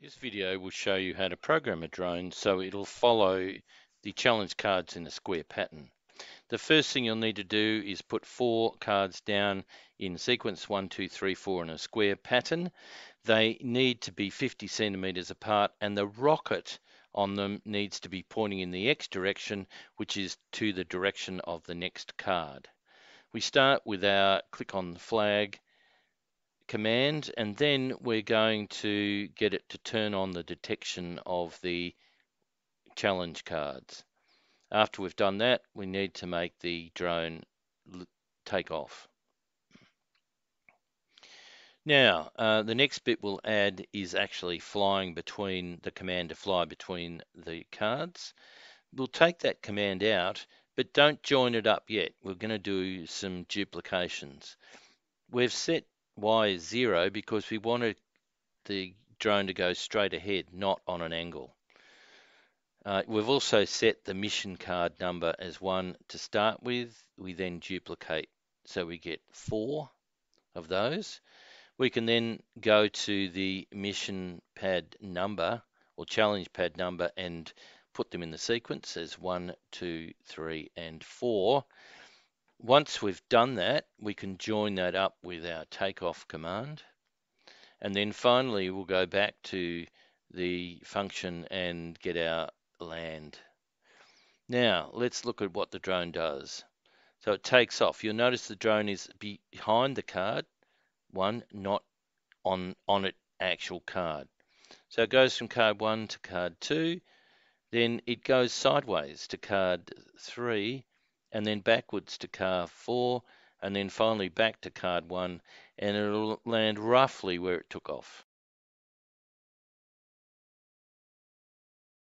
This video will show you how to program a drone so it'll follow the challenge cards in a square pattern. The first thing you'll need to do is put 4 cards down in sequence 1, 2, 3, 4 in a square pattern. They need to be 50 centimeters apart, and the rocket on them needs to be pointing in the X direction, which is to the direction of the next card. We start with our click on the flag command, and then we're going to get it to turn on the detection of the challenge cards. After we've done that, we need to make the drone take off. Now, the next bit we'll add is actually flying between the command to fly between the cards. We'll take that command out, but don't join it up yet. We're going to do some duplications. We've set Y as 0 because we wanted the drone to go straight ahead, not on an angle. We've also set the mission card number as 1 to start with. We then duplicate, so we get 4 of those. We can then go to the mission pad number or challenge pad number and put them in the sequence as 1, 2, 3, and 4. Once we've done that, we can join that up with our takeoff command. And then finally, we'll go back to the function and get our land. Now, let's look at what the drone does. So it takes off. You'll notice the drone is behind the card, 1, not on it actual card. So it goes from card 1 to card 2, then it goes sideways to card 3, and then backwards to card 4, and then finally back to card 1, and it'll land roughly where it took off.